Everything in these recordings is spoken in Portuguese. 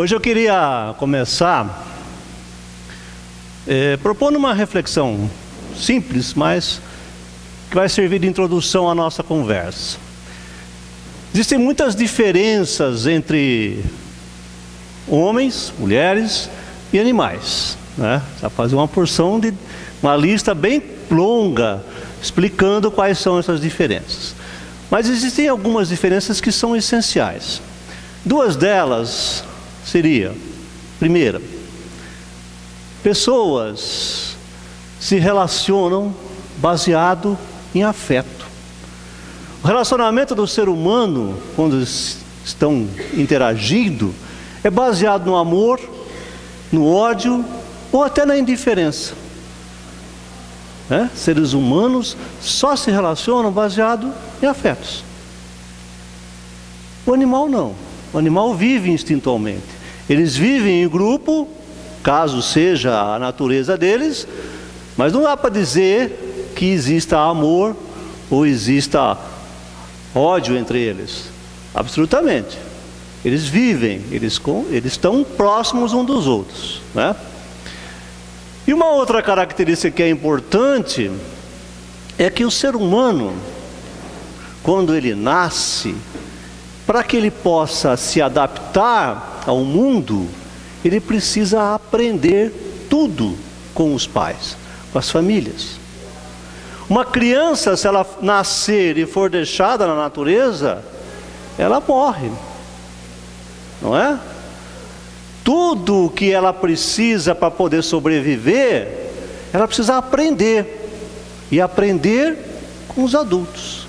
Hoje eu queria começar propondo uma reflexão simples, mas que vai servir de introdução à nossa conversa. Existem muitas diferenças entre homens, mulheres e animais, né? Vai fazer uma lista bem longa explicando quais são essas diferenças. Mas existem algumas diferenças que são essenciais. Duas delas seria, primeira, pessoas se relacionam baseado em afeto. O relacionamento do ser humano, quando estão interagindo, é baseado no amor, no ódio ou até na indiferença. Seres humanos só se relacionam baseado em afetos. O animal não. O animal vive instintualmente. Eles vivem em grupo, caso seja a natureza deles, mas não dá para dizer que exista amor ou exista ódio entre eles. Absolutamente. Eles vivem, eles estão próximos uns dos outros, né? E uma outra característica que é importante é que o ser humano, quando ele nasce, para que ele possa se adaptar ao mundo, ele precisa aprender tudo com os pais, com as famílias. Uma criança, se ela nascer e for deixada na natureza, ela morre, não é? Tudo que ela precisa para poder sobreviver, ela precisa aprender. E aprender com os adultos,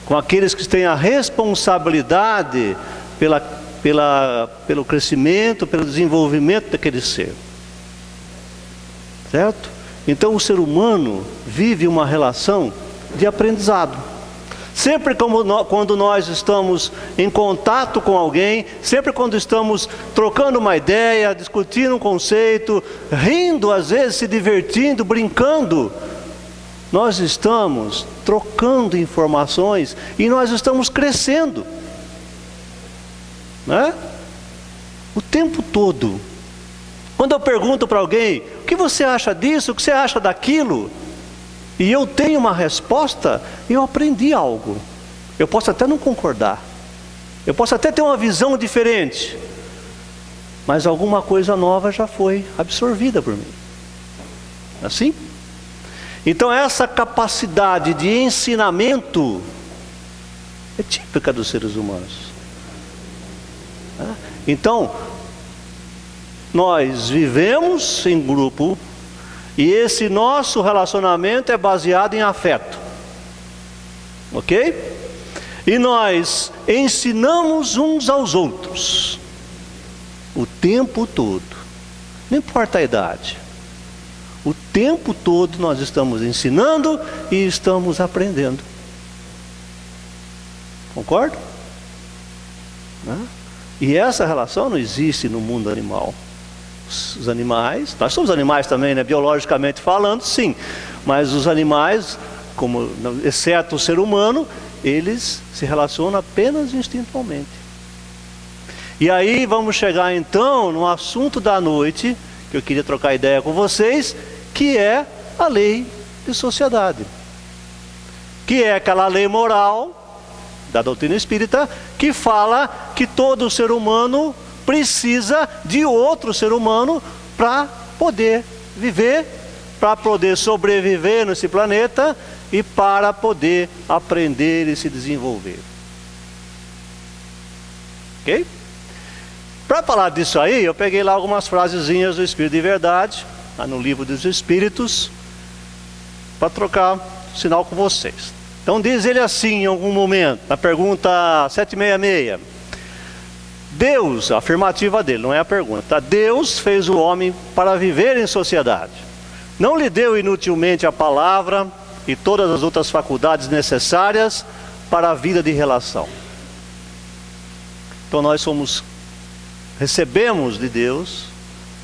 com aqueles que têm a responsabilidade pelo crescimento, pelo desenvolvimento daquele ser. Certo? Então o ser humano vive uma relação de aprendizado. Sempre quando nós estamos em contato com alguém, sempre quando estamos trocando uma ideia, discutindo um conceito, rindo às vezes, se divertindo, brincando, nós estamos trocando informações e nós estamos crescendo, né? O tempo todo. Quando eu pergunto para alguém, o que você acha disso, o que você acha daquilo? E eu tenho uma resposta, eu aprendi algo. Eu posso até não concordar, eu posso até ter uma visão diferente, mas alguma coisa nova já foi absorvida por mim. Assim? Então essa capacidade de ensinamento é típica dos seres humanos. Então, nós vivemos em grupo, e esse nosso relacionamento é baseado em afeto. Ok? E nós ensinamos uns aos outros o tempo todo. Não importa a idade. O tempo todo nós estamos ensinando e estamos aprendendo. Concorda? E essa relação não existe no mundo animal. Os animais, nós somos animais também, né? Biologicamente falando, sim. Mas os animais, exceto o ser humano, eles se relacionam apenas instintualmente. E aí vamos chegar então no assunto da noite, que eu queria trocar ideia com vocês, que é a lei de sociedade. Que é aquela lei moral da doutrina espírita, que fala que todo ser humano precisa de outro ser humano para poder viver, para poder sobreviver nesse planeta e para poder aprender e se desenvolver. Ok? Para falar disso aí, eu peguei lá algumas frasezinhas do Espírito de Verdade, lá no Livro dos Espíritos, para trocar sinal com vocês. Então diz ele assim em algum momento, na pergunta 766. Deus, a afirmativa dele, não é a pergunta. Deus fez o homem para viver em sociedade. Não lhe deu inutilmente a palavra e todas as outras faculdades necessárias para a vida de relação. Então nós recebemos de Deus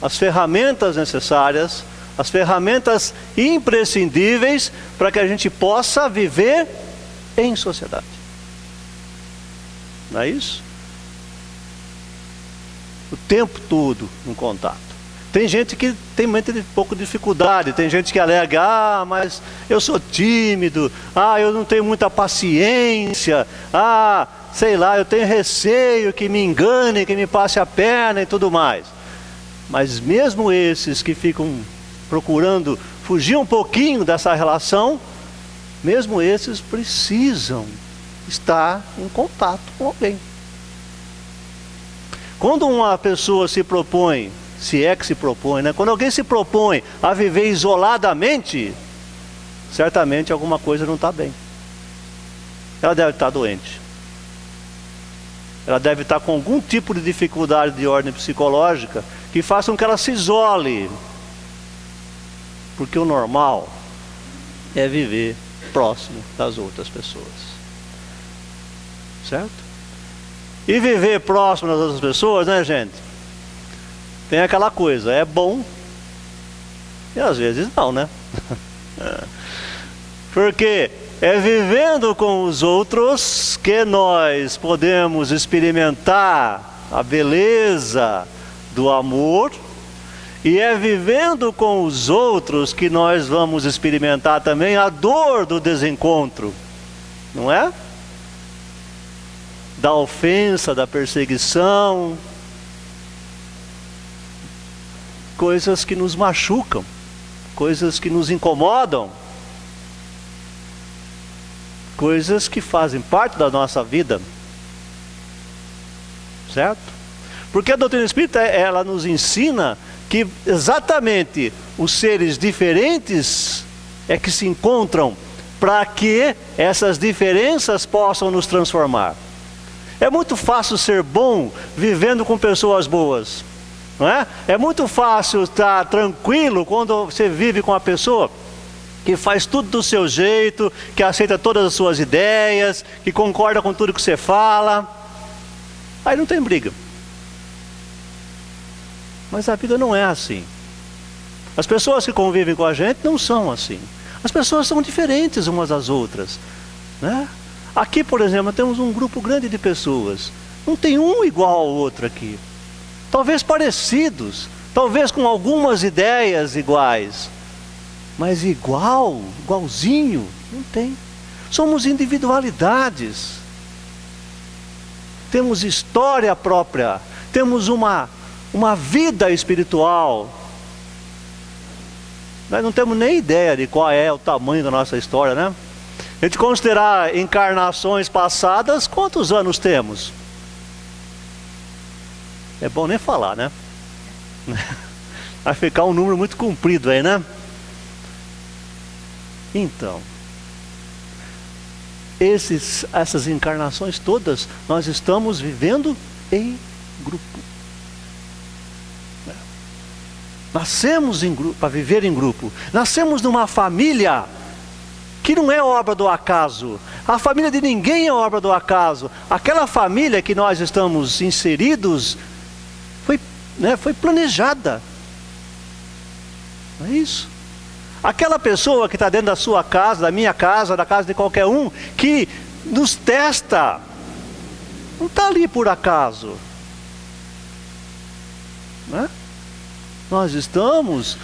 as ferramentas necessárias, as ferramentas imprescindíveis para que a gente possa viver em sociedade. Não é isso? o tempo todo no contato. Tem gente que tem muito pouco dificuldade, tem gente que alega, mas eu sou tímido, eu não tenho muita paciência, sei lá, eu tenho receio que me engane, que me passe a perna e tudo mais. Mas mesmo esses que ficam procurando fugir um pouquinho dessa relação, mesmo esses precisam estar em contato com alguém. Quando uma pessoa se propõe, se é que se propõe, né? Quando alguém se propõe a viver isoladamente, certamente alguma coisa não está bem. Ela deve estar doente. Ela deve estar com algum tipo de dificuldade de ordem psicológica que faça com que ela se isole. Porque o normal é viver próximo das outras pessoas. Certo? E viver próximo das outras pessoas, né, gente? Tem aquela coisa, é bom e às vezes não, né? Porque é vivendo com os outros que nós podemos experimentar a beleza do amor, e é vivendo com os outros que nós vamos experimentar também a dor do desencontro, não é? Da ofensa, da perseguição, coisas que nos machucam, coisas que nos incomodam, coisas que fazem parte da nossa vida, certo? Porque a doutrina espírita, ela nos ensina que exatamente os seres diferentes é que se encontram para que essas diferenças possam nos transformar. É muito fácil ser bom vivendo com pessoas boas, não é? É muito fácil estar tranquilo quando você vive com uma pessoa que faz tudo do seu jeito, que aceita todas as suas ideias, que concorda com tudo que você fala. Aí não tem briga. Mas a vida não é assim. As pessoas que convivem com a gente não são assim. As pessoas são diferentes umas das outras, né? Aqui, por exemplo, temos um grupo grande de pessoas. Não tem um igual ao outro aqui. Talvez parecidos, talvez com algumas ideias iguais, mas igualzinho, não tem. Somos individualidades. Temos história própria, temos uma vida espiritual. Nós não temos nem ideia de qual é o tamanho da nossa história, né? A gente considerar encarnações passadas, quantos anos temos? É bom nem falar, né? Vai ficar um número muito comprido aí, né? Então, essas encarnações todas, nós estamos vivendo em grupo. Nascemos em grupo, para viver em grupo. Nascemos numa família que não é obra do acaso. A família de ninguém é obra do acaso. Aquela família que nós estamos inseridos foi planejada. Não é isso? Aquela pessoa que está dentro da sua casa, da minha casa, da casa de qualquer um, que nos testa, não está ali por acaso. Não é? Nós estamos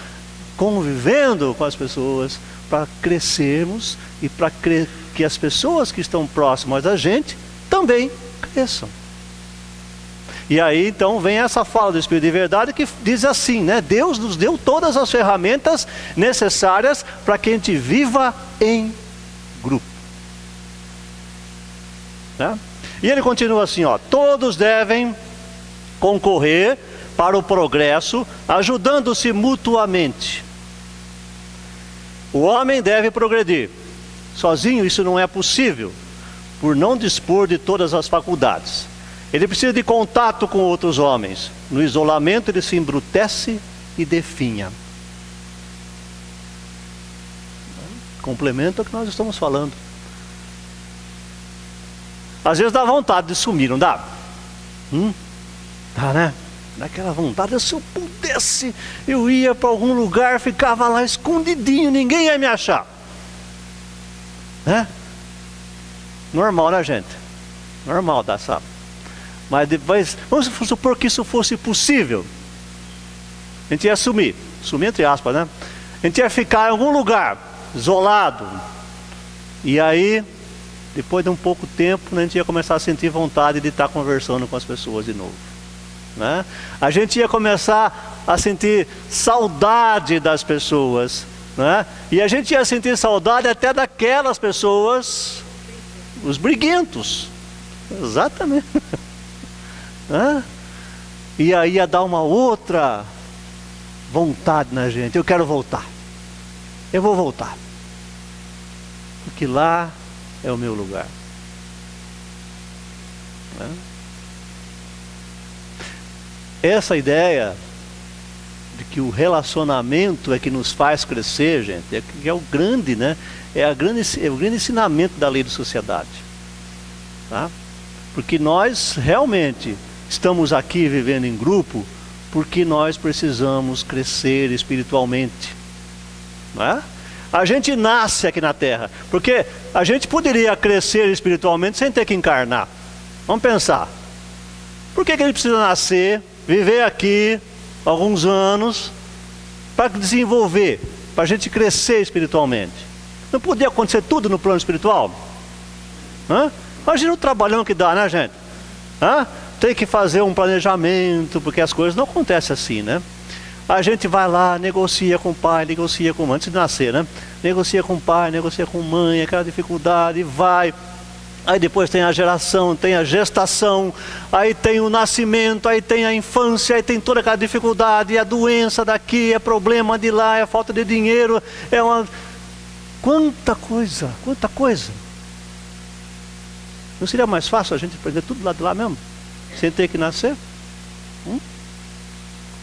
convivendo com as pessoas para crescermos e para que as pessoas que estão próximas da gente também cresçam. E aí então vem essa fala do Espírito de Verdade que diz assim, né? Deus nos deu todas as ferramentas necessárias para que a gente viva em grupo, né? E ele continua assim, todos devem concorrer para o progresso, ajudando-se mutuamente. O homem deve progredir. Sozinho isso não é possível, por não dispor de todas as faculdades. Ele precisa de contato com outros homens. No isolamento ele se embrutece e definha. Complementa o que nós estamos falando. Às vezes dá vontade de sumir, não dá? Dá, né? Daquela vontade, se eu pudesse, eu ia para algum lugar, ficava lá escondidinho, ninguém ia me achar, né? Normal, né, gente? Normal dessa Mas depois, vamos supor que isso fosse possível. A gente ia sumir entre aspas, né? A gente ia ficar em algum lugar, isolado. E aí, depois de um pouco tempo, a gente ia começar a sentir vontade de estar conversando com as pessoas de novo, né? A gente ia começar a sentir saudade das pessoas, né? E a gente ia sentir saudade até daquelas pessoas, os briguentos. Exatamente. Né? E aí ia dar uma outra vontade na gente. Eu quero voltar. Eu vou voltar. Porque lá é o meu lugar. Né? Essa ideia de que o relacionamento é que nos faz crescer, gente, é o grande, né? É o grande ensinamento da lei de sociedade. Tá? Porque nós realmente estamos aqui vivendo em grupo porque nós precisamos crescer espiritualmente. Não é? A gente nasce aqui na Terra, porque a gente poderia crescer espiritualmente sem ter que encarnar. Vamos pensar. Por que a gente precisa nascer, viver aqui alguns anos, para desenvolver, para a gente crescer espiritualmente? Não podia acontecer tudo no plano espiritual? Hã? Imagina o trabalhão que dá, né, gente? Hã? Tem que fazer um planejamento, porque as coisas não acontecem assim, né? A gente vai lá, negocia com o pai, negocia com a mãe, antes de nascer, né? Negocia com o pai, negocia com a mãe, aquela dificuldade, vai. Aí depois tem a geração, tem a gestação, aí tem o nascimento, aí tem a infância, aí tem toda aquela dificuldade, a doença daqui, é problema de lá, é falta de dinheiro, é uma... Quanta coisa, quanta coisa. Não seria mais fácil a gente aprender tudo lá de lá mesmo? Sem ter que nascer?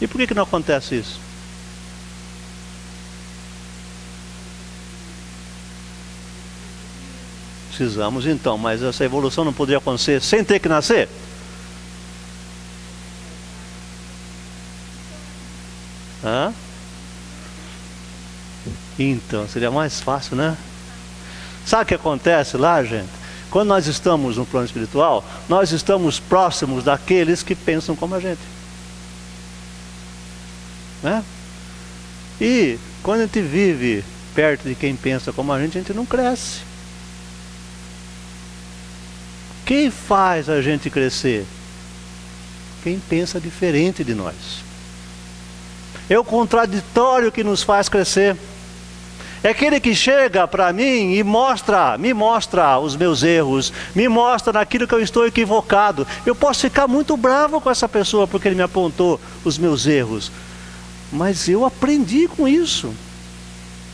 E por que não acontece isso? Precisamos então, mas essa evolução não poderia acontecer sem ter que nascer? Hã? Então, seria mais fácil, né? Sabe o que acontece lá, gente? Quando nós estamos no plano espiritual, nós estamos próximos daqueles que pensam como a gente, né? E quando a gente vive perto de quem pensa como a gente não cresce. Quem faz a gente crescer? Quem pensa diferente de nós. É o contraditório que nos faz crescer. É aquele que chega para mim e me mostra os meus erros, me mostra naquilo que eu estou equivocado. Eu posso ficar muito bravo com essa pessoa porque ele me apontou os meus erros. Mas eu aprendi com isso.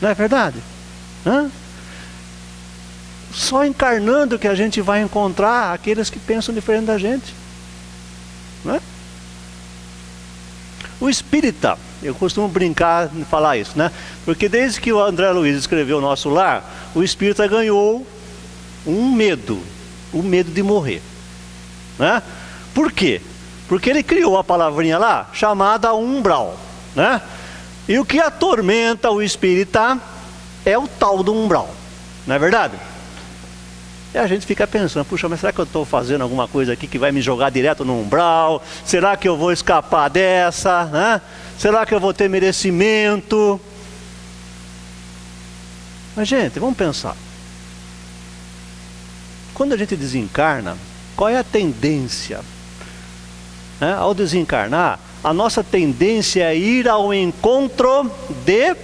Não é verdade? Hã? Só encarnando que a gente vai encontrar aqueles que pensam diferente da gente. Não é? O espírita, eu costumo brincar em falar isso, né? Porque desde que o André Luiz escreveu o Nosso Lar, o espírita ganhou um medo, o medo de morrer, né? Por quê? Porque ele criou a palavrinha lá, chamada umbral, né? E o que atormenta o espírita é o tal do umbral, não é verdade? E a gente fica pensando, puxa, mas será que eu estou fazendo alguma coisa aqui que vai me jogar direto no umbral? Será que eu vou escapar dessa, né? Será que eu vou ter merecimento? Mas gente, vamos pensar. Quando a gente desencarna, qual é a tendência? Ao desencarnar, a nossa tendência é ir ao encontro de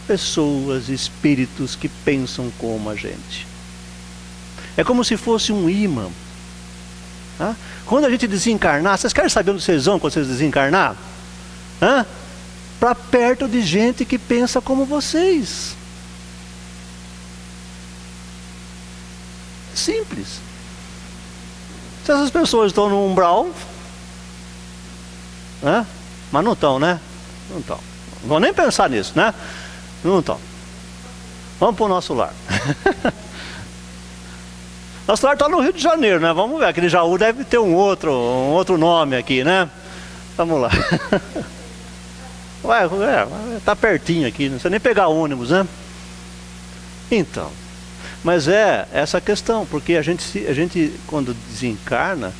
pessoas, espíritos que pensam como a gente. É como se fosse um imã. Quando a gente desencarnar, vocês querem saber onde vocês vão quando vocês desencarnar? Para perto de gente que pensa como vocês. Simples. Se essas pessoas estão no umbral, mas não estão, né? Não estão. Não vou nem pensar nisso, né? Não estão. Vamos para o Nosso Lar. Nosso Lar está no Rio de Janeiro, né? Vamos ver, aquele Jaú deve ter um outro nome aqui, né? Vamos lá. Está pertinho aqui, não precisa nem pegar ônibus, né? Então, Mas é essa questão, porque a gente quando desencarna,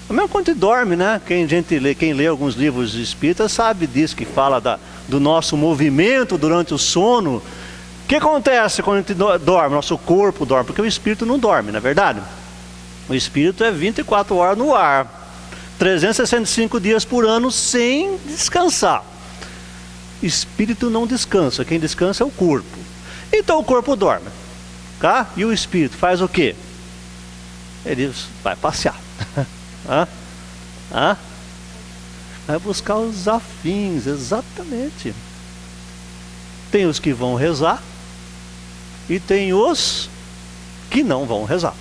a mesma quando dorme, né? Quem lê alguns livros espíritas sabe disso, que fala do nosso movimento durante o sono. O que acontece quando a gente dorme? Nosso corpo dorme, porque o espírito não dorme, não é verdade? O espírito é 24 horas no ar, 365 dias por ano sem descansar. Espírito não descansa, quem descansa é o corpo. Então o corpo dorme, tá? E o espírito faz o quê? Ele vai passear. Vai buscar os afins, exatamente. Tem os que vão rezar e tem os que não vão rezar.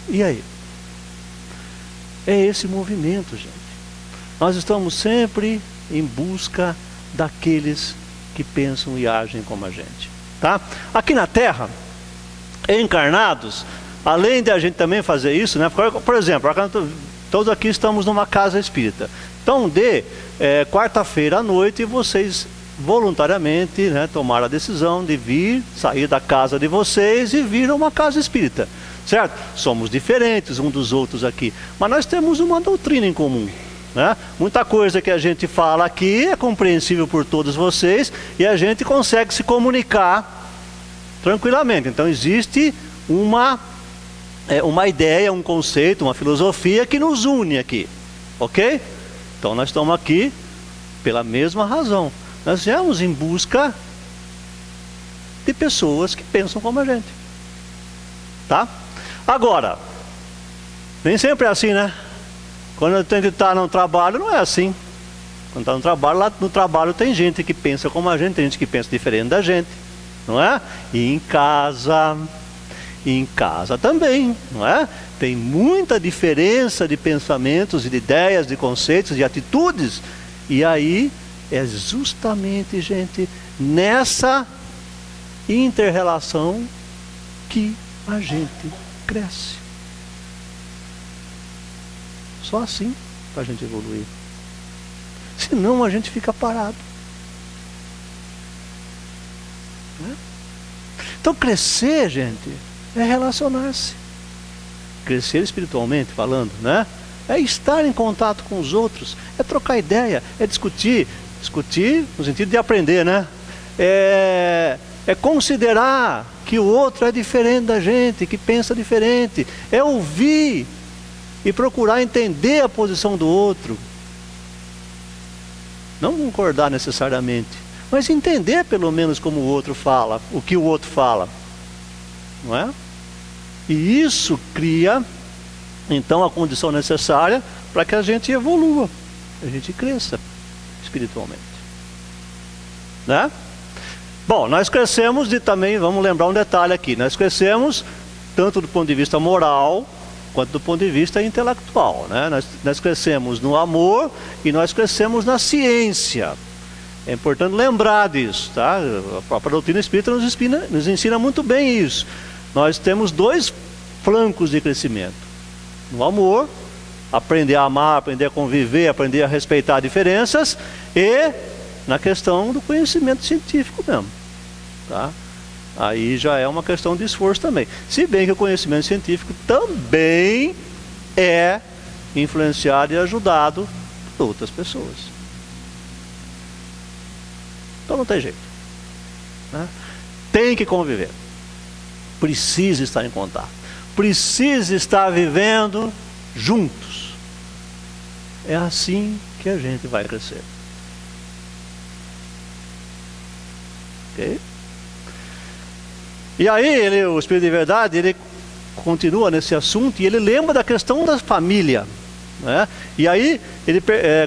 E aí? É esse movimento, gente. Nós estamos sempre em busca daqueles que pensam e agem como a gente, tá? Aqui na Terra, encarnados, além de a gente também fazer isso, né? Por exemplo, todos aqui estamos numa casa espírita. Então, quarta-feira à noite, vocês voluntariamente, né, tomaram a decisão de sair da casa de vocês e vir a uma casa espírita, certo? Somos diferentes uns dos outros aqui, mas nós temos uma doutrina em comum, né? Muita coisa que a gente fala aqui é compreensível por todos vocês e a gente consegue se comunicar tranquilamente. Então existe uma ideia, um conceito, uma filosofia que nos une aqui, ok? Então nós estamos aqui pela mesma razão. Nós viemos em busca de pessoas que pensam como a gente, tá? Agora, nem sempre é assim, né? Quando a gente está no trabalho, não é assim. Quando está no trabalho, lá no trabalho tem gente que pensa como a gente, tem gente que pensa diferente da gente, não é? E em casa também, não é? Tem muita diferença de pensamentos e de ideias, de conceitos, de atitudes. E aí é justamente, gente, nessa inter-relação que a gente cresce. Só assim para a gente evoluir. Senão a gente fica parado. Né? Então crescer, gente, é relacionar-se. Crescer espiritualmente falando, né? É estar em contato com os outros, é trocar ideia, é discutir no sentido de aprender, né? É considerar que o outro é diferente da gente, que pensa diferente, é ouvir e procurar entender a posição do outro. Não concordar necessariamente, mas entender pelo menos como o outro fala, o que o outro fala, não é? E isso cria então a condição necessária para que a gente evolua, a gente cresça espiritualmente, né? Bom, nós crescemos também, vamos lembrar um detalhe aqui, nós crescemos tanto do ponto de vista moral quanto do ponto de vista intelectual, né? Nós crescemos no amor e nós crescemos na ciência. É importante lembrar disso, tá? A própria doutrina espírita nos ensina muito bem isso. Nós temos dois flancos de crescimento: no amor, aprender a amar, aprender a conviver, aprender a respeitar diferenças, e na questão do conhecimento científico mesmo, tá? Aí já é uma questão de esforço também. Se bem que o conhecimento científico também é influenciado e ajudado por outras pessoas. Então não tem jeito, né? Tem que conviver. Precisa estar em contato. Precisa estar vivendo juntos. É assim que a gente vai crescer. Ok? E aí, o Espírito de Verdade, ele continua nesse assunto e ele lembra da questão da família, né? E aí,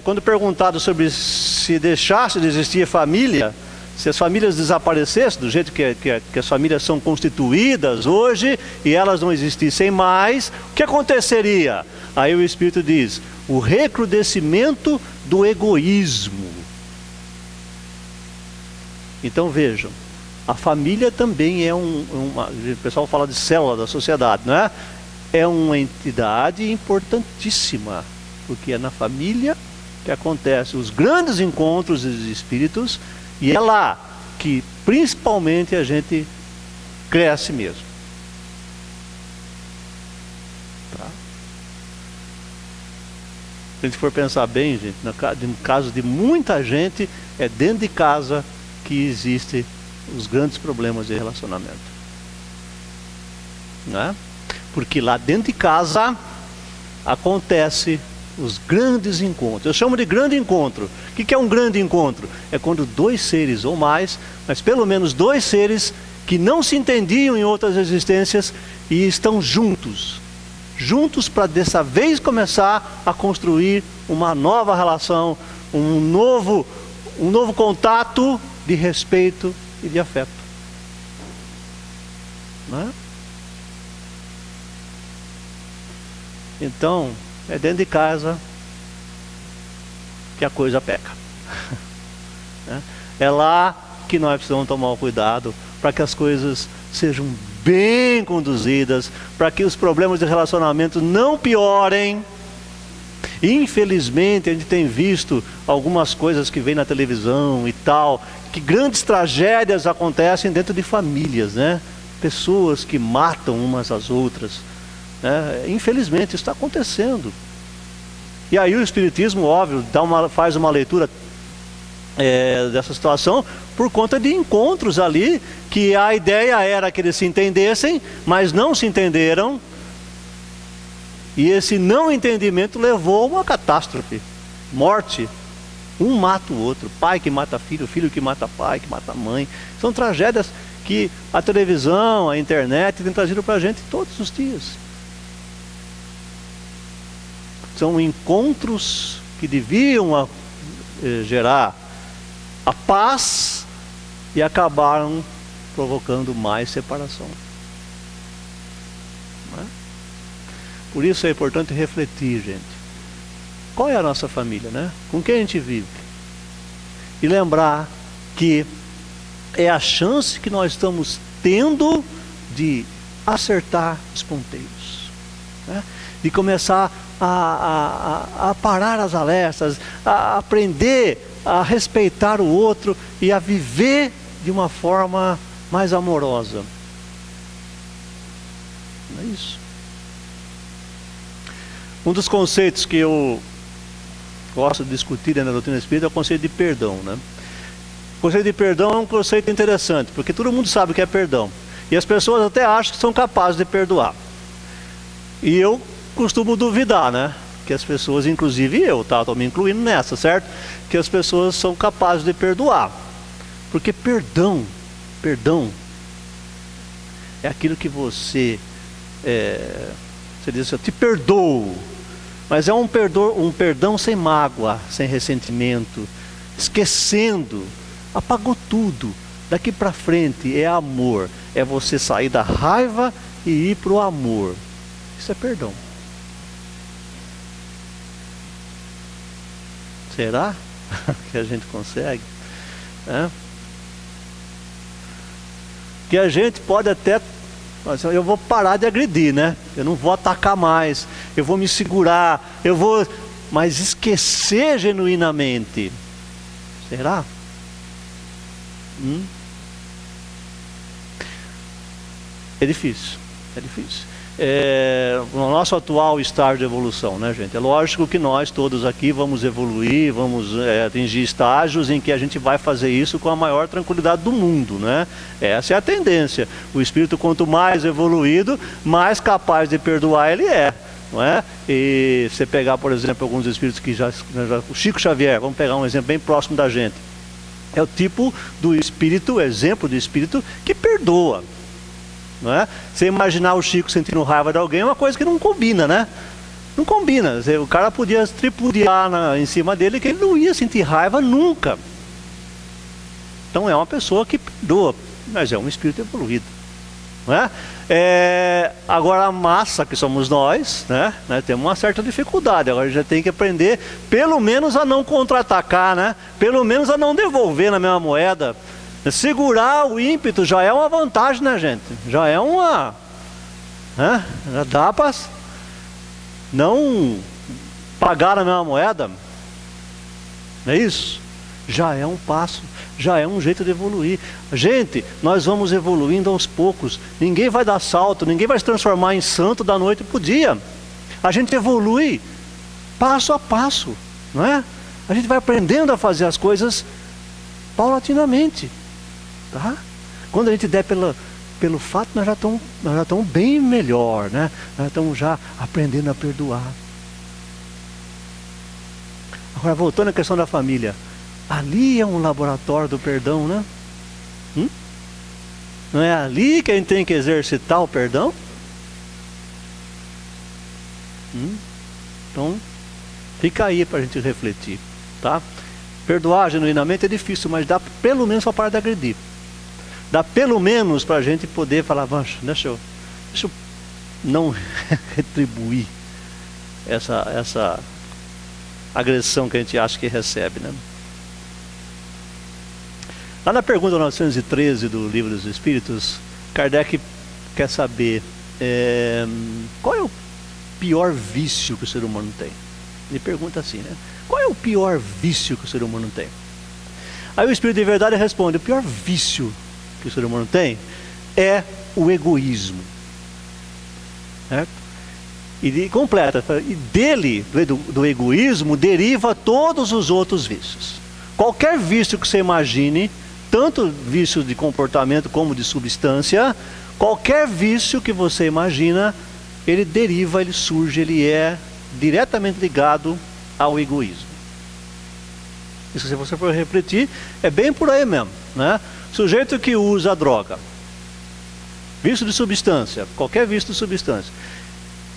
quando perguntado sobre se deixasse de existir família, se as famílias desaparecessem do jeito que as famílias são constituídas hoje e elas não existissem mais, o que aconteceria? Aí o Espírito diz: o recrudescimento do egoísmo. Então vejam, a família também é o pessoal fala de célula da sociedade, não é? É uma entidade importantíssima, porque é na família que acontecem os grandes encontros dos espíritos, e é lá que principalmente a gente cresce mesmo. Tá? Se a gente for pensar bem, gente, no caso de muita gente, é dentro de casa que existem os grandes problemas de relacionamento. Né? Porque lá dentro de casa acontece os grandes encontros. Eu chamo de grande encontro. O que é um grande encontro? É quando dois seres ou mais, mas pelo menos dois seres que não se entendiam em outras existências e estão juntos. Juntos para dessa vez começar a construir uma nova relação, um novo contato de respeito e de afeto. Não é? Então, é dentro de casa que a coisa peca. É lá que nós precisamos tomar o cuidado para que as coisas sejam bem conduzidas, para que os problemas de relacionamento não piorem. Infelizmente, a gente tem visto algumas coisas que vêm na televisão e tal, que grandes tragédias acontecem dentro de famílias, né? Pessoas que matam umas às outras. Infelizmente, isso está acontecendo. E aí o Espiritismo, óbvio, faz uma leitura dessa situação por conta de encontros ali, que a ideia era que eles se entendessem, mas não se entenderam. E esse não entendimento levou a uma catástrofe, morte. Um mata o outro, pai que mata filho, filho que mata pai, que mata mãe. São tragédias que a televisão, a internet tem trazido para a gente todos os dias. São encontros que deviam gerar a paz e acabaram provocando mais separação. Não é? Por isso é importante refletir, gente. Qual é a nossa família, né? Com quem a gente vive? E lembrar que é a chance que nós estamos tendo de acertar os ponteiros, né? De começar a parar as arestas, a aprender a respeitar o outro e a viver de uma forma mais amorosa. Não é isso? Um dos conceitos que eu gosto de discutir na doutrina espírita é o conceito de perdão, né? O conceito de perdão é um conceito interessante, porque todo mundo sabe o que é perdão. E as pessoas até acham que são capazes de perdoar. E eu costumo duvidar, né? Que as pessoas, inclusive eu, estou me incluindo nessa, certo? Que as pessoas são capazes de perdoar. Porque perdão é aquilo que você diz assim, eu te perdoo. Mas é um perdão sem mágoa, sem ressentimento, esquecendo, apagou tudo. Daqui para frente é amor, é você sair da raiva e ir para o amor. Isso é perdão. Será que a gente consegue? Que a gente pode até, eu vou parar de agredir, né? Eu não vou atacar mais, eu vou me segurar, mas esquecer genuinamente. Será? É difícil, é difícil. No nosso atual estágio de evolução, né, gente? É lógico que nós todos aqui vamos evoluir, vamos atingir estágios em que a gente vai fazer isso com a maior tranquilidade do mundo, né? Essa é a tendência. O espírito, quanto mais evoluído, mais capaz de perdoar ele é, não é? E você pegar, por exemplo, alguns espíritos que o Chico Xavier, vamos pegar um exemplo bem próximo da gente. É o tipo do espírito, exemplo do espírito que perdoa. Não é? Você imaginar o Chico sentindo raiva de alguém é uma coisa que não combina, né? Não combina. O cara podia tripudiar em cima dele que ele não ia sentir raiva nunca. Então é uma pessoa que perdoa, mas é um espírito evoluído. Não é? Agora a massa que somos nós, né? Temos uma certa dificuldade. Agora a gente já tem que aprender pelo menos a não contra-atacar, né? Pelo menos a não devolver na mesma moeda. Segurar o ímpeto já é uma vantagem, né, gente? Já é uma... Já dá para não pagar a mesma moeda. Não é isso? já é um passo, já é um jeito de evoluir. Gente, nós vamos evoluindo aos poucos. Ninguém vai dar salto, ninguém vai se transformar em santo da noite para o dia. A gente evolui passo a passo, não é? A gente vai aprendendo a fazer as coisas paulatinamente, tá? Quando a gente der pelo fato, nós já estamos bem melhor, né? Nós estamos já aprendendo a perdoar. Agora, voltando à questão da família, ali é um laboratório do perdão, né? Não é ali que a gente tem que exercitar o perdão? Então, fica aí para a gente refletir, tá? Perdoar genuinamente é difícil, mas dá pelo menos para parar de agredir. Dá pelo menos para a gente poder falar, deixa eu não retribuir essa agressão que a gente acha que recebe, né? Lá na pergunta 913 do Livro dos Espíritos, Kardec quer saber qual é o pior vício que o ser humano tem. Ele pergunta assim, né? Qual é o pior vício que o ser humano tem? Aí o Espírito de Verdade responde, o pior vício que o ser humano tem é o egoísmo. Certo? E completa, e dele, do egoísmo, deriva todos os outros vícios. Qualquer vício que você imagine, tanto vício de comportamento como de substância, qualquer vício que você imagina, ele deriva, ele surge, ele é diretamente ligado ao egoísmo. Isso, se você for refletir, é bem por aí mesmo, né? Sujeito que usa droga, vício de substância, qualquer vício de substância,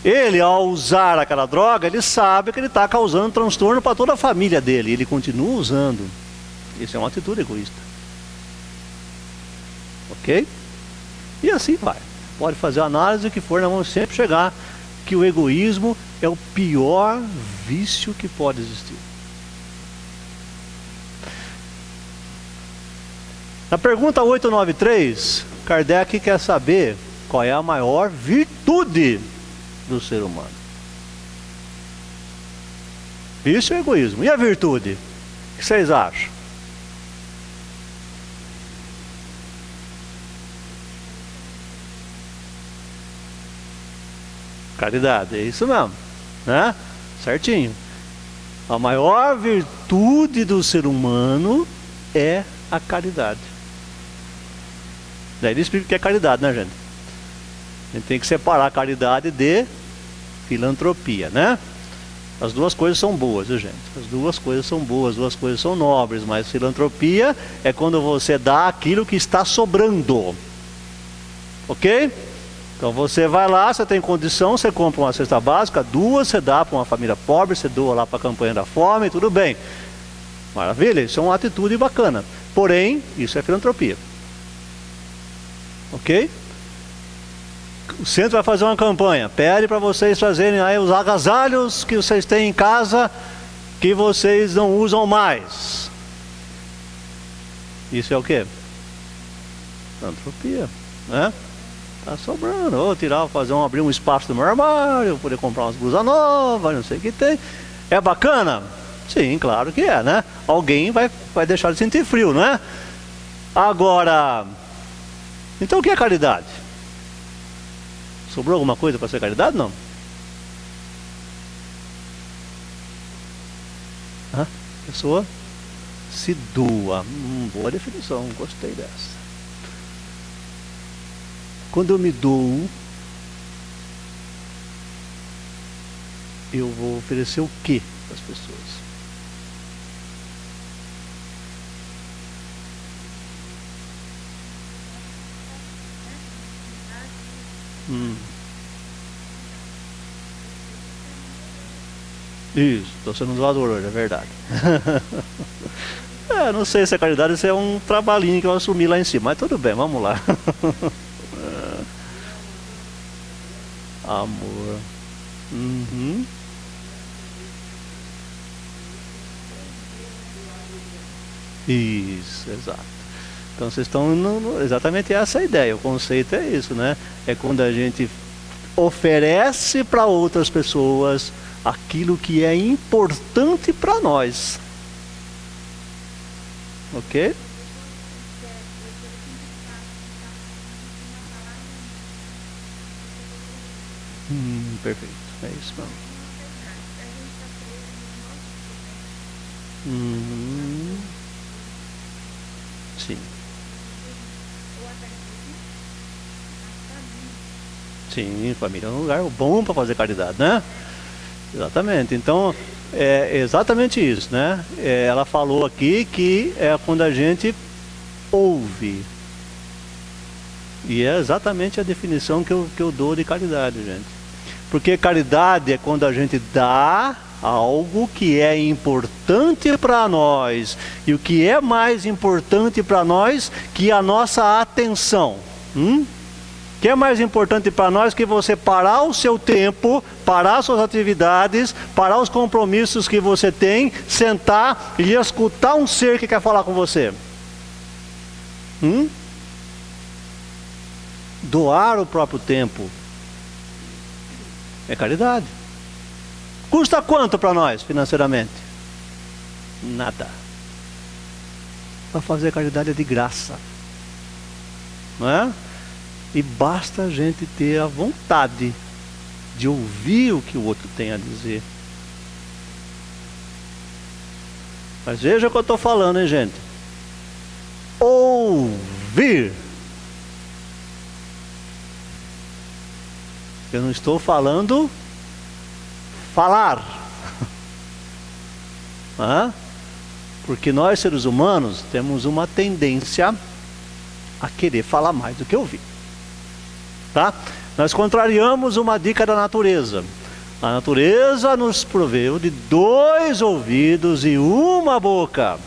ele, ao usar aquela droga, ele sabe que ele está causando transtorno para toda a família dele, ele continua usando. Isso é uma atitude egoísta. Ok? E assim vai. Pode fazer a análise que for, nós vamos sempre chegar que o egoísmo é o pior vício que pode existir. Na pergunta 893, Kardec quer saber qual é a maior virtude do ser humano. Vício é egoísmo. E a virtude? O que vocês acham? Caridade, é isso mesmo, né? Certinho. A maior virtude do ser humano é a caridade. Daí ele explica o que é caridade, né, gente? A gente tem que separar a caridade de filantropia, né? As duas coisas são boas, viu, gente? As duas coisas são boas, as duas coisas são nobres, mas filantropia é quando você dá aquilo que está sobrando. Ok? Então você vai lá, você tem condição, você compra uma cesta básica, duas, você dá para uma família pobre, você doa lá para a campanha da fome, tudo bem. Maravilha, isso é uma atitude bacana. Porém, isso é filantropia. Ok? O centro vai fazer uma campanha, pede para vocês trazerem aí os agasalhos que vocês têm em casa, que vocês não usam mais. Isso é o quê? Filantropia, né? Tá sobrando, vou tirar, abrir um espaço do meu armário, poder comprar umas blusas novas, não sei o que tem. É bacana? Sim, claro que é, né? Alguém vai deixar de sentir frio, não é? Agora, então o que é caridade? Sobrou alguma coisa para ser caridade? Não. A pessoa se doa. Boa definição, gostei dessa. Quando eu me dou, eu vou oferecer o que para as pessoas? Isso, estou sendo um doador hoje, é verdade. Não sei se é caridade, isso é um trabalhinho que eu assumi lá em cima, mas tudo bem, vamos lá. Amor. Isso, exato. Então vocês estão exatamente essa ideia, o conceito é isso, né? É quando a gente oferece para outras pessoas aquilo que é importante para nós. Ok? Perfeito. É isso mesmo. Sim. Sim, família é um lugar bom para fazer caridade, né? Exatamente. Então, é exatamente isso, né? Ela falou aqui que é quando a gente ouve. E é exatamente a definição que eu dou de caridade, gente. Porque caridade é quando a gente dá algo que é importante para nós. E o que é mais importante para nós que a nossa atenção. O que é mais importante para nós que você parar o seu tempo, parar suas atividades, parar os compromissos que você tem, sentar e escutar um ser que quer falar com você. Doar o próprio tempo é caridade. Custa quanto para nós financeiramente? Nada. Para fazer caridade é de graça, não é? E basta a gente ter a vontade de ouvir o que o outro tem a dizer. Mas veja o que eu estou falando, hein, gente? Ouvir. Eu não estou falando falar. Porque nós, seres humanos, temos uma tendência a querer falar mais do que ouvir. Tá? Nós contrariamos uma dica da natureza. A natureza nos proveu de 2 ouvidos e 1 boca.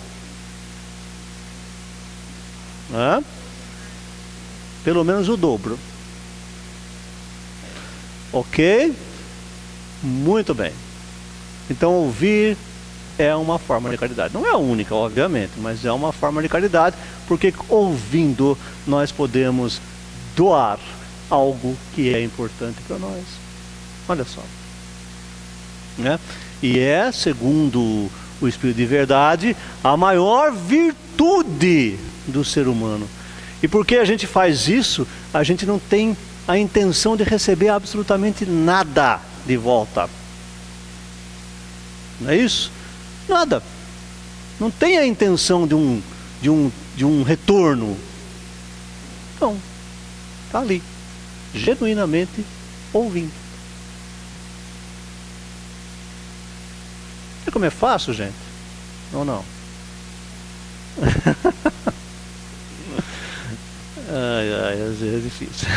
Pelo menos o dobro. Ok? Muito bem. Então ouvir é uma forma de caridade. Não é a única, obviamente, mas é uma forma de caridade, porque ouvindo nós podemos doar algo que é importante para nós. Olha só. E é, segundo o Espírito de Verdade, a maior virtude do ser humano. E porque a gente faz isso, a gente não tem a intenção de receber absolutamente nada de volta. Não é isso? Nada. Não tem a intenção de um retorno. Então, está ali, genuinamente ouvindo. Vê como é fácil, gente? Ou não? Às vezes é difícil.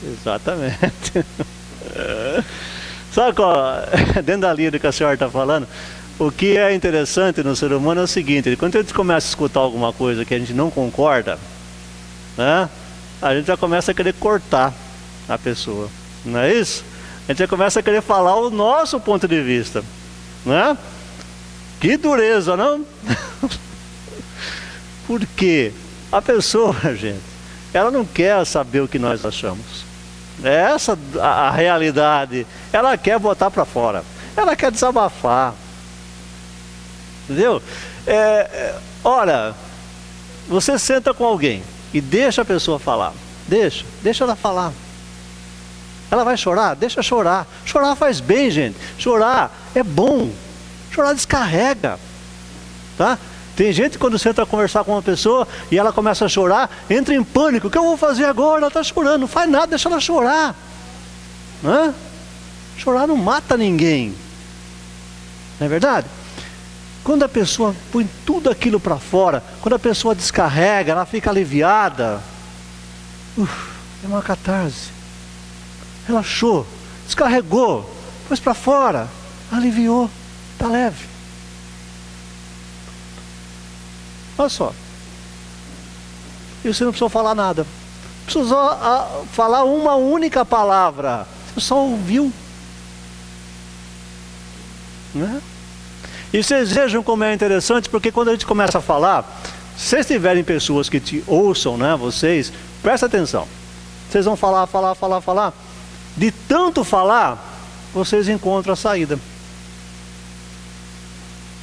Exatamente. Sabe qual? Dentro da linha do que a senhora está falando, o que é interessante no ser humano é o seguinte: quando a gente começa a escutar alguma coisa que a gente não concorda, a gente já começa a querer cortar a pessoa, não é isso? A gente já começa a querer falar o nosso ponto de vista, né? Que dureza, não? Porque a pessoa, gente, ela não quer saber o que nós achamos. É essa a realidade. Ela quer botar para fora. Ela quer desabafar. Entendeu? Ora, você senta com alguém e deixa a pessoa falar. Deixa ela falar. Ela vai chorar? Deixa chorar. Chorar faz bem, gente. Chorar é bom. Chorar descarrega. Tá? Tem gente que quando senta a conversar com uma pessoa e ela começa a chorar, entra em pânico. O que eu vou fazer agora? Ela está chorando. Não faz nada, deixa ela chorar. Chorar não mata ninguém. Não é verdade? Quando a pessoa põe tudo aquilo para fora, quando a pessoa descarrega, ela fica aliviada. É uma catarse. Relaxou, descarregou, pôs para fora, aliviou, está leve. Olha só. E você não precisou falar nada. Precisou falar uma única palavra. Você só ouviu. Né? E vocês vejam como é interessante, porque quando a gente começa a falar, se vocês tiverem pessoas que te ouçam, né, vocês, presta atenção. Vocês vão falar. De tanto falar, vocês encontram a saída.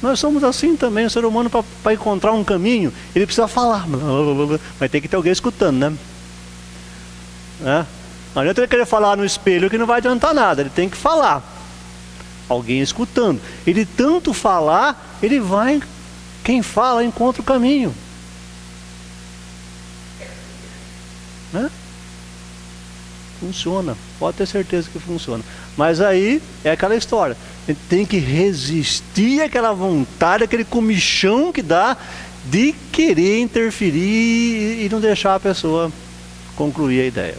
Nós somos assim também, o ser humano, para encontrar um caminho, ele precisa falar. Mas tem que ter alguém escutando, né? Não adianta ele querer falar no espelho que não vai adiantar nada, ele tem que falar. Alguém escutando. Ele tanto falar, ele vai, quem fala encontra o caminho. Né? Funciona, pode ter certeza que funciona. Mas aí é aquela história, a gente tem que resistir àquela vontade, aquele comichão que dá de querer interferir e não deixar a pessoa concluir a ideia.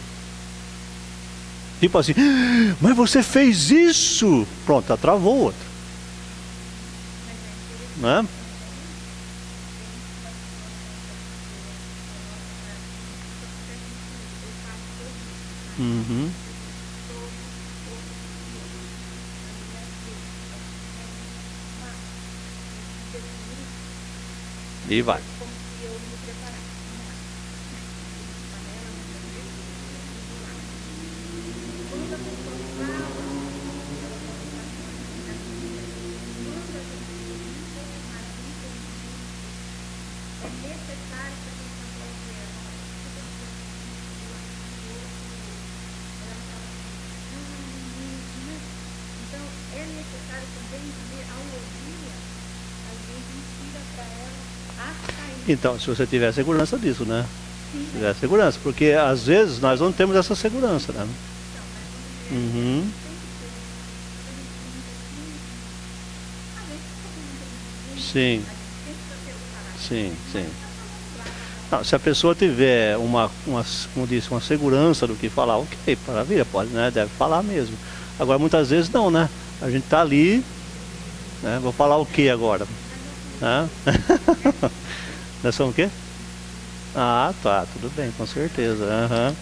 Tipo assim, mas você fez isso! Pronto, travou o outro. Né? Uhum. E vai. Então, se você tiver segurança disso, né? Se tiver segurança, porque às vezes nós não temos essa segurança, né? Uhum. Sim. Sim, sim. Não, se a pessoa tiver como disse, uma segurança do que falar, ok, maravilha, pode, né? Deve falar mesmo. Agora, muitas vezes não, né? A gente tá ali, né? Vou falar o que agora? Né? Nós somos o quê? Ah, tá, tudo bem, com certeza. Uhum.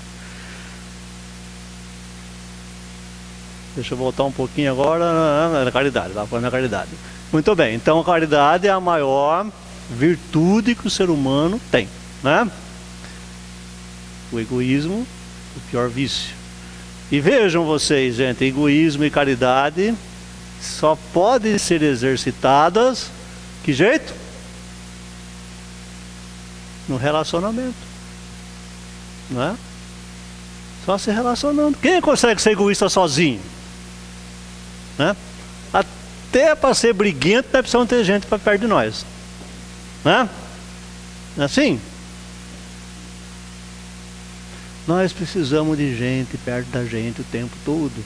Deixa eu voltar um pouquinho agora na caridade, lá falando na caridade. Muito bem, então a caridade é a maior virtude que o ser humano tem, né? O egoísmo, o pior vício. E vejam vocês, gente, egoísmo e caridade só podem ser exercitadas, que jeito? No relacionamento, não é? Só se relacionando. Quem consegue ser egoísta sozinho? Né? Até para ser briguento, nós precisamos ter gente para perto de nós, né? Não é assim? Nós precisamos de gente perto da gente o tempo todo.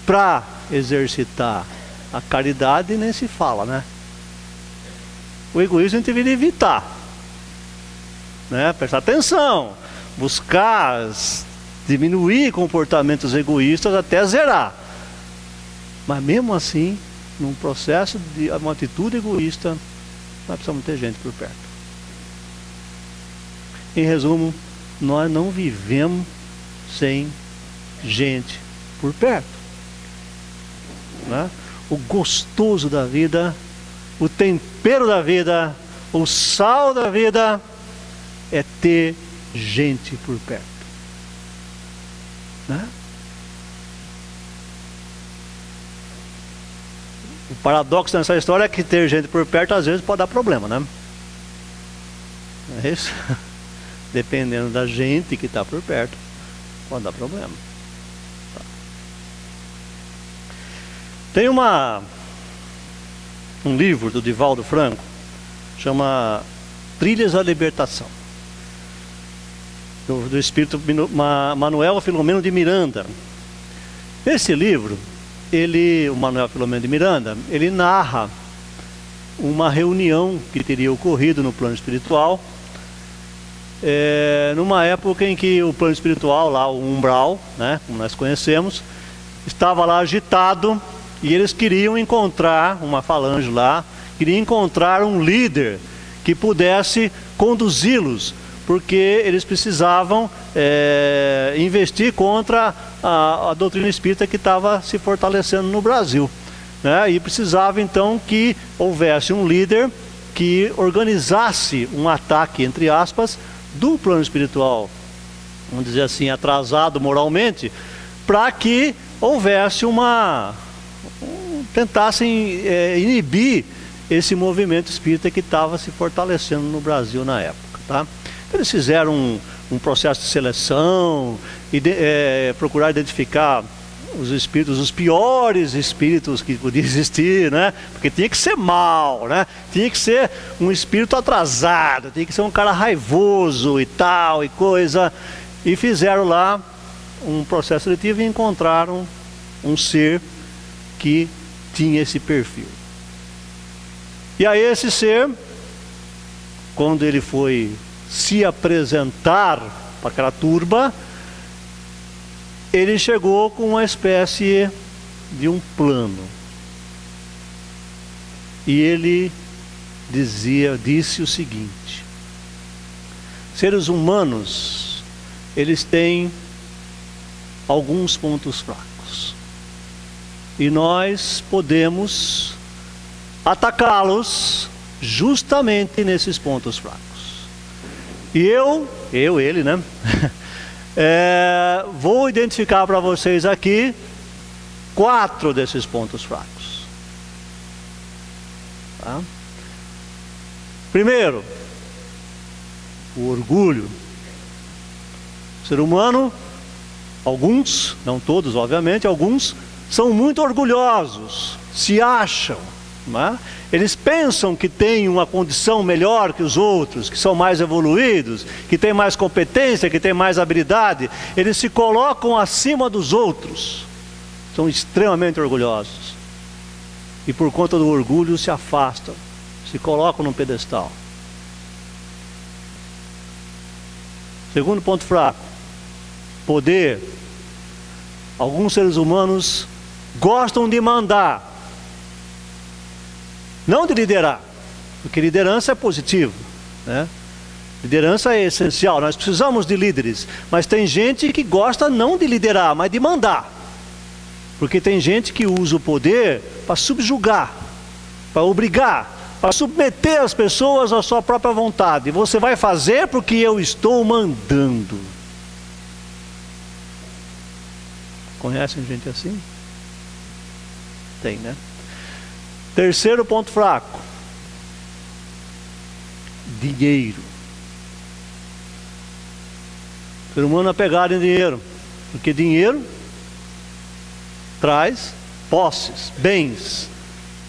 Para exercitar a caridade nem se fala, né? O egoísmo a gente deveria evitar, né? Prestar atenção, buscar diminuir comportamentos egoístas até zerar. Mas mesmo assim, num processo de uma atitude egoísta, nós precisamos ter gente por perto. Em resumo, nós não vivemos sem gente por perto, né? O gostoso da vida, o tempero da vida, o sal da vida é ter gente por perto, né? O paradoxo nessa história é que ter gente por perto às vezes pode dar problema, né? É isso? Dependendo da gente que está por perto, pode dar problema. Tá. Tem um livro do Divaldo Franco, chama Trilhas à Libertação, do espírito Manuel Filomeno de Miranda. Esse livro, o Manuel Filomeno de Miranda, ele narra uma reunião que teria ocorrido no plano espiritual, numa época em que o plano espiritual, lá o umbral, né, como nós conhecemos, estava lá agitado, e eles queriam encontrar, uma falange lá, queria encontrar um líder que pudesse conduzi-los, porque eles precisavam investir contra a doutrina espírita que estava se fortalecendo no Brasil, né? E precisava então que houvesse um líder que organizasse um ataque, entre aspas, do plano espiritual, vamos dizer assim, atrasado moralmente, para que houvesse uma tentassem inibir esse movimento espírita que estava se fortalecendo no Brasil na época, tá? Então, eles fizeram um processo de seleção e procurar identificar os espíritos, os piores espíritos que podiam existir, né? Porque tinha que ser mal, né? Tinha que ser um espírito atrasado, tinha que ser um cara raivoso e tal e coisa. E fizeram lá um processo seletivo e encontraram um ser que tinha esse perfil. E aí esse ser, quando ele foi se apresentar para aquela turba, ele chegou com uma espécie de um plano. E ele disse o seguinte: seres humanos, eles têm alguns pontos fracos. E nós podemos atacá-los justamente nesses pontos fracos. E ele, né? Vou identificar para vocês aqui 4 desses pontos fracos. Tá? Primeiro, o orgulho. O ser humano, alguns, não todos obviamente, alguns são muito orgulhosos, se acham, né? Eles pensam que têm uma condição melhor que os outros, que são mais evoluídos, que têm mais competência, que têm mais habilidade. Eles se colocam acima dos outros, são extremamente orgulhosos. E por conta do orgulho se afastam, se colocam num pedestal. Segundo ponto fraco, poder. Alguns seres humanos gostam de mandar, não de liderar, porque liderança é positivo, né? Liderança é essencial, nós precisamos de líderes, mas tem gente que gosta não de liderar, mas de mandar, porque tem gente que usa o poder para subjugar, para obrigar, para submeter as pessoas à sua própria vontade. Você vai fazer porque eu estou mandando. Conhecem gente assim? Tem, né? Terceiro ponto fraco: dinheiro. O ser humano é apegado em dinheiro, porque dinheiro traz posses, bens,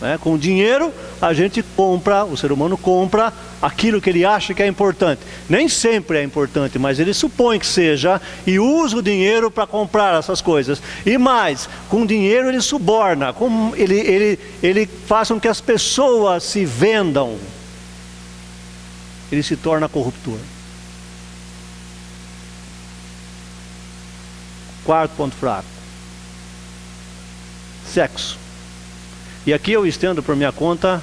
né? Com dinheiro a gente compra, o ser humano compra aquilo que ele acha que é importante. Nem sempre é importante, mas ele supõe que seja, e usa o dinheiro para comprar essas coisas. E mais, com dinheiro ele suborna, ele faz com que as pessoas se vendam. Ele se torna corruptor. Quarto ponto fraco: sexo. E aqui eu estendo por minha conta,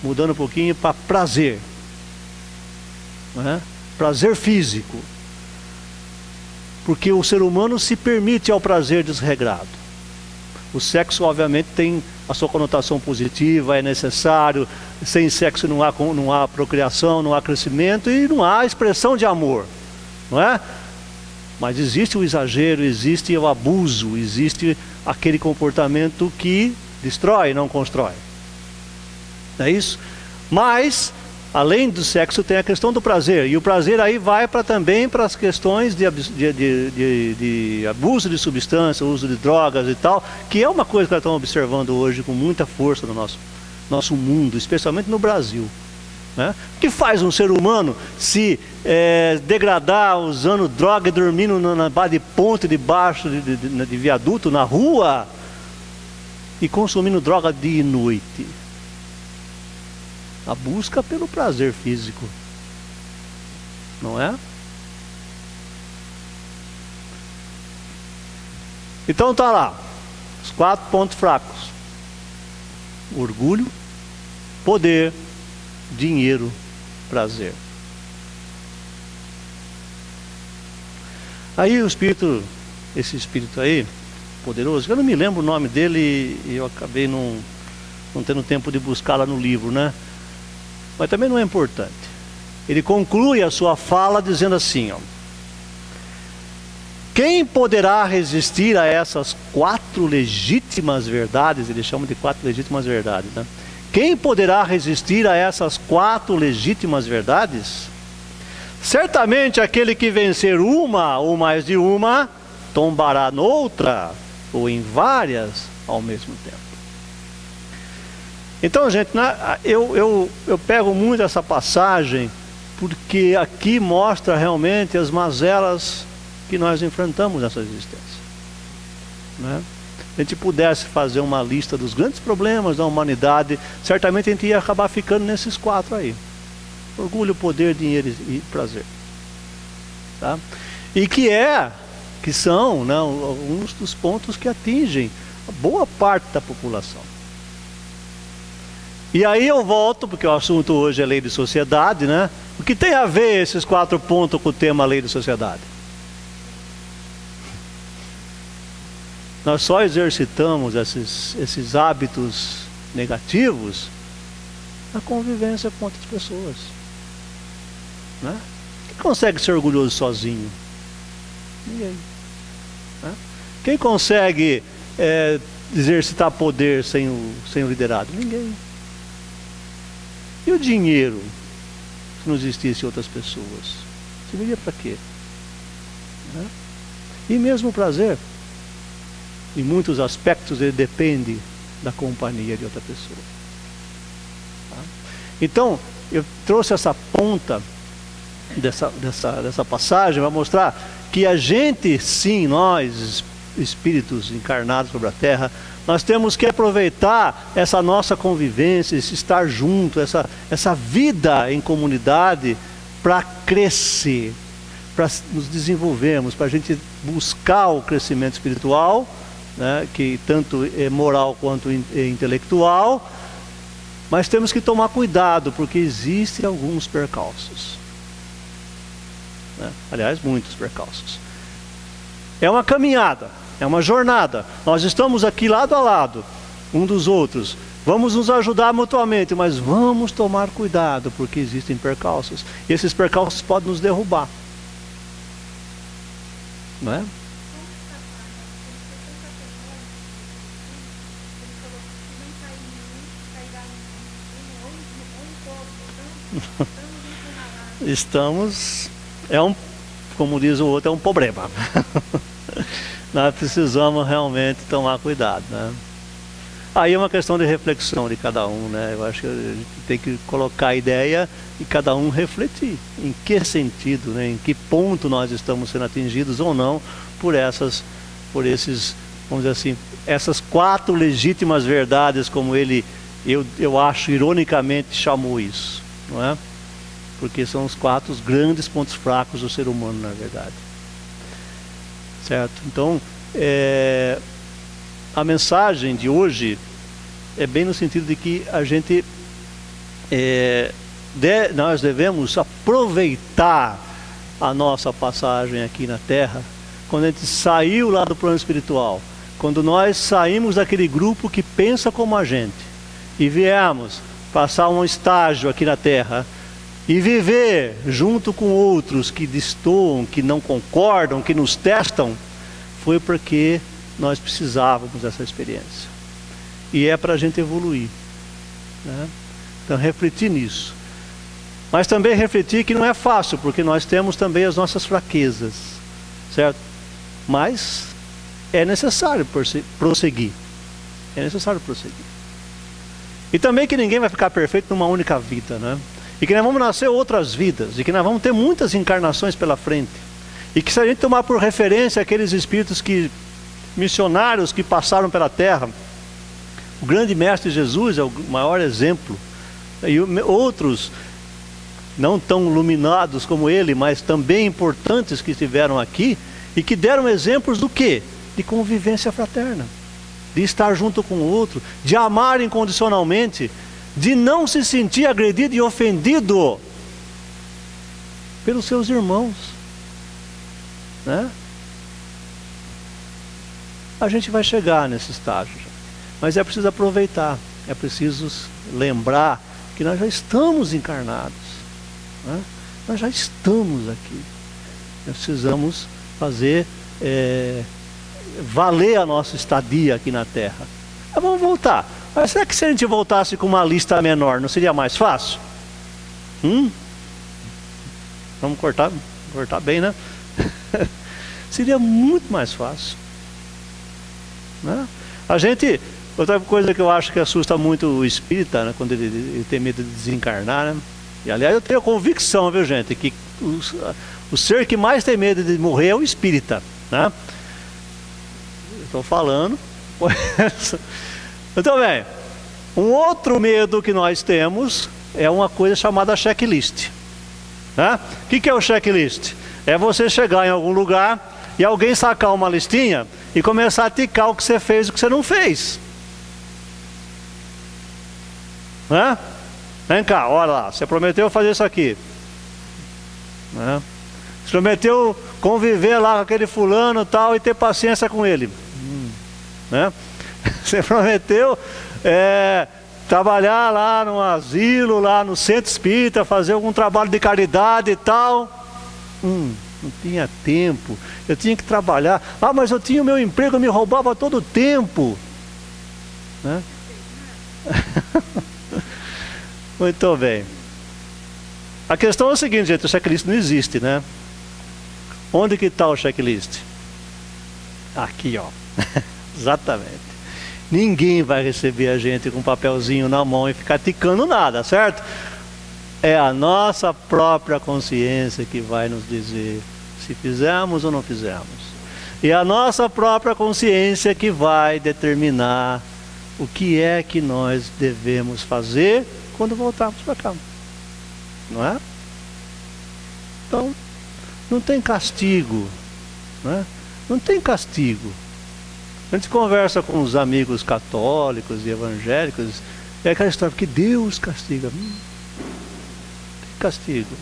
mudando um pouquinho para prazer, né? Prazer físico, porque o ser humano se permite ao prazer desregrado. O sexo obviamente tem a sua conotação positiva, é necessário. Sem sexo não há procriação, não há crescimento e não há expressão de amor, não é? Mas existe o exagero, existe o abuso, existe aquele comportamento que destrói, não constrói. Não é isso? Mas, além do sexo, tem a questão do prazer. E o prazer aí vai também para as questões de abuso de substância, uso de drogas e tal, que é uma coisa que nós estamos observando hoje com muita força no nosso mundo, especialmente no Brasil, né? O que faz um ser humano se degradar usando droga e dormindo na base de ponte, debaixo de viaduto, na rua, e consumindo droga dia e noite? A busca pelo prazer físico, não é? Então tá lá, os 4 pontos fracos: orgulho, poder, dinheiro, prazer. Aí o espírito, esse espírito aí, poderoso, eu não me lembro o nome dele e eu acabei não tendo tempo de buscar lá no livro, né? Mas também não é importante. Ele conclui a sua fala dizendo assim, ó: Quem poderá resistir a essas 4 legítimas verdades? Eles chamam de 4 legítimas verdades, né? Quem poderá resistir a essas 4 legítimas verdades? Certamente aquele que vencer uma ou mais de uma, tombará noutra, ou em várias ao mesmo tempo. Então, gente, eu pego muito essa passagem, porque aqui mostra realmente as mazelas que nós enfrentamos nessa existência, né? Se a gente pudesse fazer uma lista dos grandes problemas da humanidade, certamente a gente ia acabar ficando nesses 4 aí: orgulho, poder, dinheiro e prazer, tá? E que são, né, alguns dos pontos que atingem a boa parte da população. E aí eu volto, porque o assunto hoje é lei de sociedade, né? O que tem a ver esses 4 pontos com o tema lei de sociedade? Nós só exercitamos esses hábitos negativos na convivência com outras pessoas, né? Quem consegue ser orgulhoso sozinho? Ninguém, né? Quem consegue exercitar poder sem o liderado? Ninguém. E o dinheiro, se não existisse outras pessoas, serviria para quê? Né? E mesmo o prazer, em muitos aspectos, ele depende da companhia de outra pessoa, tá? Então, eu trouxe essa ponta dessa passagem para mostrar que a gente, sim, nós, espíritos encarnados sobre a Terra, nós temos que aproveitar essa nossa convivência, esse estar junto, essa vida em comunidade, para crescer, para nos desenvolvermos, para a gente buscar o crescimento espiritual, né, que tanto é moral quanto é intelectual. Mas temos que tomar cuidado, porque existem alguns percalços, né? Aliás, muitos percalços. É uma caminhada, é uma jornada. Nós estamos aqui lado a lado, um dos outros. Vamos nos ajudar mutuamente, mas vamos tomar cuidado, porque existem percalços. E esses percalços podem nos derrubar, não é? Estamos, como diz o outro, é um problema. Nós precisamos realmente tomar cuidado, né? Aí é uma questão de reflexão de cada um, né? Eu acho que a gente tem que colocar a ideia e cada um refletir em que sentido, né? Em que ponto nós estamos sendo atingidos ou não por esses, vamos dizer assim, essas 4 legítimas verdades, como eu acho ironicamente chamou isso, não é? Porque são os 4 grandes pontos fracos do ser humano, na verdade, certo? Então, a mensagem de hoje é bem no sentido de que a gente nós devemos aproveitar a nossa passagem aqui na Terra, quando a gente saiu lá do plano espiritual, quando nós saímos daquele grupo que pensa como a gente e viemos passar um estágio aqui na Terra e viver junto com outros que destoam, que não concordam, que nos testam, foi porque nós precisávamos dessa experiência. E é para a gente evoluir, né? Então, refletir nisso. Mas também refletir que não é fácil, porque nós temos também as nossas fraquezas, certo? Mas é necessário prosseguir. É necessário prosseguir. E também que ninguém vai ficar perfeito numa única vida, né? E que nós vamos nascer outras vidas, e que nós vamos ter muitas encarnações pela frente. E que se a gente tomar por referência aqueles espíritos missionários que passaram pela Terra, o grande mestre Jesus é o maior exemplo, e outros não tão iluminados como ele, mas também importantes que estiveram aqui, e que deram exemplos do quê? De convivência fraterna, de estar junto com o outro, de amar incondicionalmente, de não se sentir agredido e ofendido pelos seus irmãos, né? A gente vai chegar nesse estágio, mas é preciso aproveitar, é preciso lembrar que nós já estamos encarnados, né? Nós já estamos aqui. Nós precisamos fazer valer a nossa estadia aqui na Terra. Mas vamos voltar. Mas será que se a gente voltasse com uma lista menor, não seria mais fácil? Vamos cortar bem, né? Seria muito mais fácil, né? Outra coisa que eu acho que assusta muito o espírita, né, quando ele tem medo de desencarnar, né? E aliás eu tenho a convicção, viu gente, que o ser que mais tem medo de morrer é o espírita, né? Estou falando. Então bem, um outro medo que nós temos é uma coisa chamada checklist, né? O que é o checklist? É você chegar em algum lugar e alguém sacar uma listinha e começar a ticar o que você fez e o que você não fez, né? Vem cá, olha lá, você prometeu fazer isso aqui, né? Você prometeu conviver lá com aquele fulano tal e ter paciência com ele, né? Você prometeu trabalhar lá no asilo, lá no centro espírita, fazer algum trabalho de caridade e tal. Não tinha tempo, eu tinha que trabalhar. Mas eu tinha o meu emprego, eu me roubava todo o tempo, né? Muito bem. A questão é o seguinte, gente, o checklist não existe, né? Onde que está o checklist? Aqui, ó. Exatamente. Ninguém vai receber a gente com um papelzinho na mão e ficar ticando nada, certo? É a nossa própria consciência que vai nos dizer se fizemos ou não fizemos. E a nossa própria consciência que vai determinar o que é que nós devemos fazer quando voltarmos para cá. Não é? Então, não tem castigo, né? Não tem castigo. A gente conversa com os amigos católicos e evangélicos, é aquela história que Deus castiga. Tem castigo.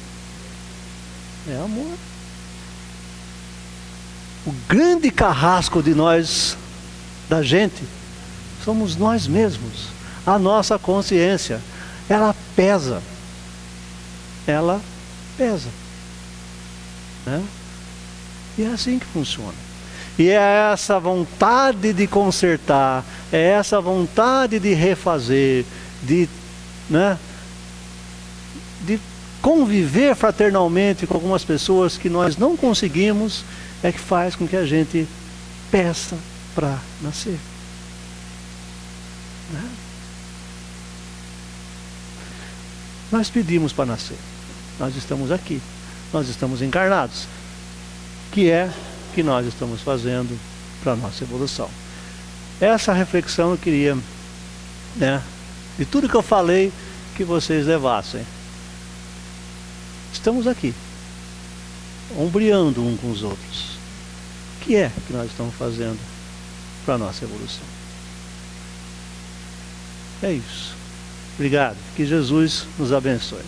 É amor. O grande carrasco de nós, da gente, somos nós mesmos. A nossa consciência, ela pesa. Ela pesa, né? E é assim que funciona. E é essa vontade de consertar, é essa vontade de refazer, né, de conviver fraternalmente com algumas pessoas que nós não conseguimos, é que faz com que a gente peça para nascer, né? Nós pedimos para nascer, nós estamos aqui, nós estamos encarnados, que é que nós estamos fazendo para a nossa evolução. Essa reflexão eu queria, né, de tudo que eu falei, que vocês levassem. Estamos aqui, ombreando um com os outros. O que é que nós estamos fazendo para a nossa evolução? É isso. Obrigado. Que Jesus nos abençoe.